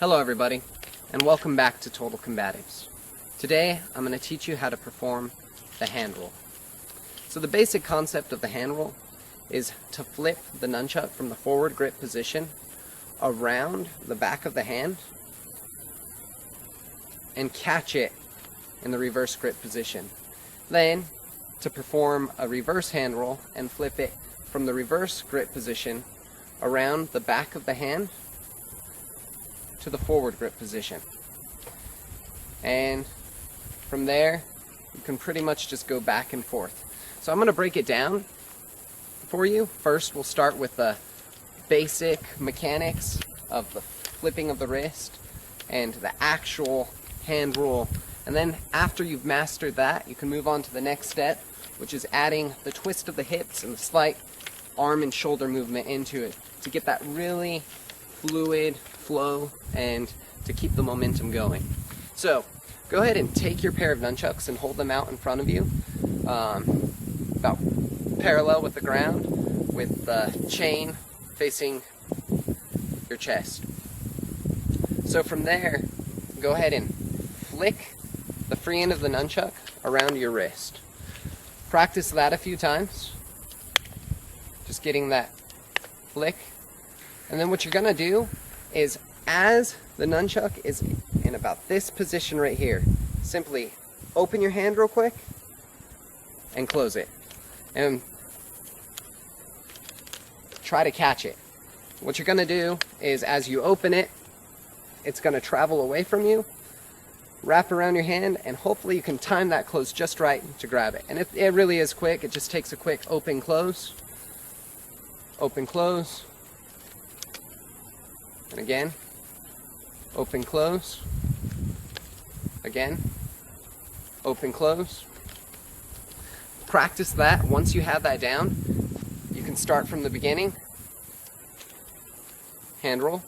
Hello everybody, and welcome back to Total Combatives. Today I'm going to teach you how to perform the hand roll. So the basic concept of the hand roll is to flip the nunchuck from the forward grip position around the back of the hand and catch it in the reverse grip position. Then to perform a reverse hand roll and flip it from the reverse grip position around the back of the hand to the forward grip position. And from there, you can pretty much just go back and forth. So I'm going to break it down for you. First, we'll start with the basic mechanics of the flipping of the wrist and the actual hand roll. And then after you've mastered that, you can move on to the next step, which is adding the twist of the hips and the slight arm and shoulder movement into it to get that really fluid flow and to keep the momentum going. So go ahead and take your pair of nunchucks and hold them out in front of you, about parallel with the ground, with the chain facing your chest. So from there, go ahead and flick the free end of the nunchuck around your wrist. Practice that a few times, just getting that flick. And then what you're going to do is, as the nunchuck is in about this position right here, simply open your hand real quick and close it. And try to catch it. What you're going to do is, as you open it, it's going to travel away from you, wrap around your hand, and hopefully you can time that close just right to grab it. And it really is quick. It just takes a quick open, close, and again, open, close, again, open, close. Practice that. Once you have that down, you can start from the beginning, hand roll,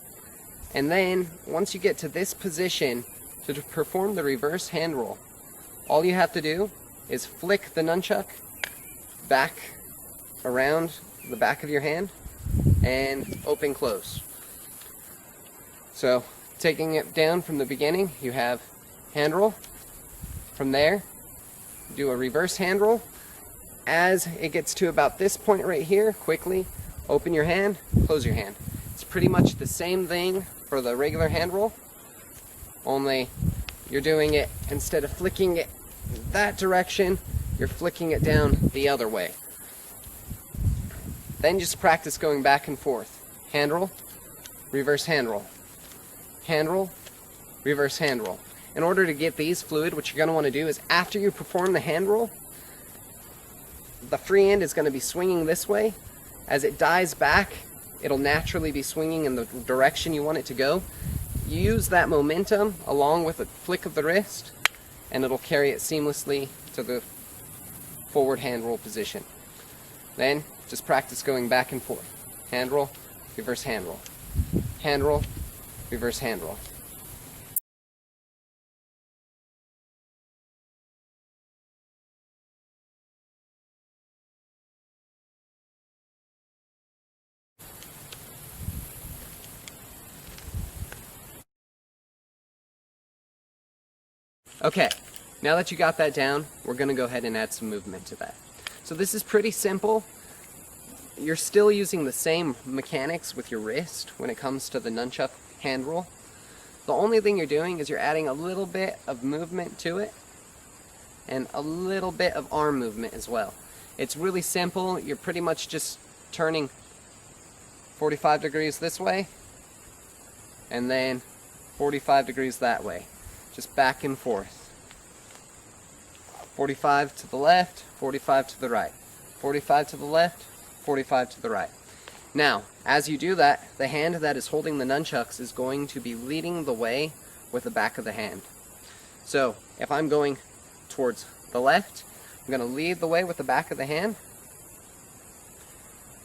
and then once you get to this position to perform the reverse hand roll, all you have to do is flick the nunchuck back around the back of your hand and open, close. So taking it down from the beginning, you have hand roll. From there, do a reverse hand roll. As it gets to about this point right here, quickly open your hand, close your hand. It's pretty much the same thing for the regular hand roll, only you're doing it, instead of flicking it that direction, you're flicking it down the other way. Then just practice going back and forth. Hand roll, reverse hand roll. Hand roll, reverse hand roll. In order to get these fluid, what you're going to want to do is, after you perform the hand roll, the free end is going to be swinging this way. As it dies back, it'll naturally be swinging in the direction you want it to go. Use that momentum along with a flick of the wrist, and it'll carry it seamlessly to the forward hand roll position. Then just practice going back and forth. Hand roll, reverse hand roll. Hand roll, reverse hand roll. Okay, now that you got that down, we're going to go ahead and add some movement to that. So this is pretty simple. You're still using the same mechanics with your wrist when it comes to the nunchuck hand roll. The only thing you're doing is you're adding a little bit of movement to it and a little bit of arm movement as well. It's really simple. You're pretty much just turning 45 degrees this way and then 45 degrees that way. Just back and forth. 45 to the left, 45 to the right. 45 to the left, 45 to the right. Now, as you do that, the hand that is holding the nunchucks is going to be leading the way with the back of the hand. So, if I'm going towards the left, I'm going to lead the way with the back of the hand.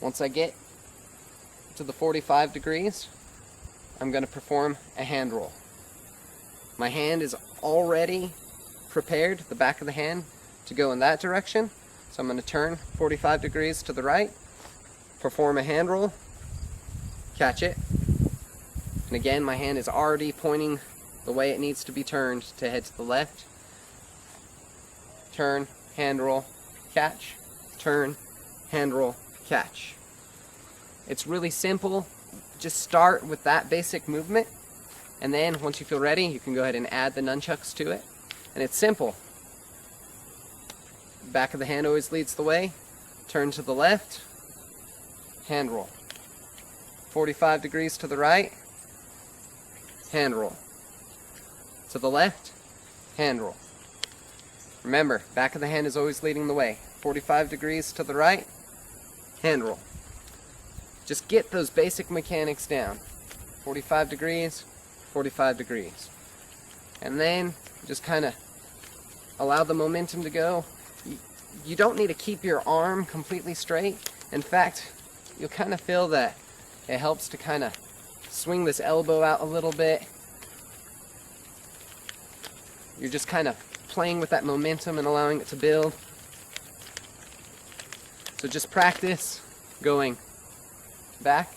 Once I get to the 45 degrees, I'm going to perform a hand roll. My hand is already prepared, the back of the hand, to go in that direction. So I'm going to turn 45 degrees to the right, perform a hand roll, catch it, And again, my hand is already pointing the way it needs to be turned to head to the left. Turn, hand roll, catch. Turn, hand roll, catch. It's really simple. Just start with that basic movement, and then once you feel ready, you can go ahead and add the nunchucks to it. And it's simple. Back of the hand always leads the way. Turn to the left, hand roll. 45 degrees to the right, hand roll. To the left, hand roll. Remember, back of the hand is always leading the way. 45 degrees to the right, hand roll. Just get those basic mechanics down. 45 degrees, 45 degrees. And then just kind of allow the momentum to go. You don't need to keep your arm completely straight. In fact, you'll kind of feel that it helps to kind of swing this elbow out a little bit. You're just kind of playing with that momentum and allowing it to build. So just practice going back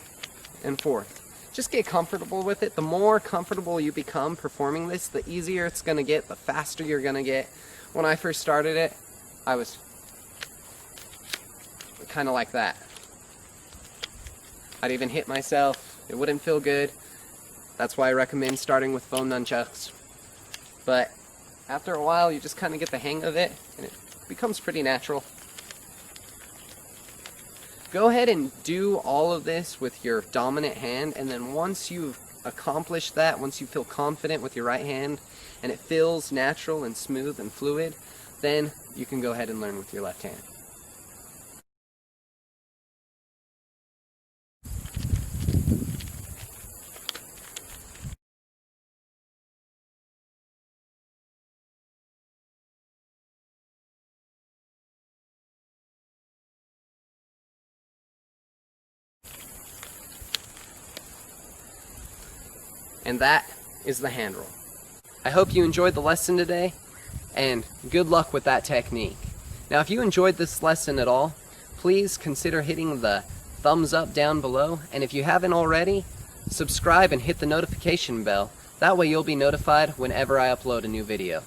and forth. Just get comfortable with it. The more comfortable you become performing this, the easier it's going to get, the faster you're going to get. When I first started it, I was kind of like that. I'd even hit myself. It wouldn't feel good. That's why I recommend starting with foam nunchucks. But after a while, you just kind of get the hang of it, and it becomes pretty natural. Go ahead and do all of this with your dominant hand, and then once you've accomplished that, once you feel confident with your right hand, and it feels natural and smooth and fluid, then you can go ahead and learn with your left hand. And that is the hand roll. I hope you enjoyed the lesson today, and good luck with that technique. Now, if you enjoyed this lesson at all, please consider hitting the thumbs up down below, and if you haven't already, subscribe and hit the notification bell. That way you'll be notified whenever I upload a new video.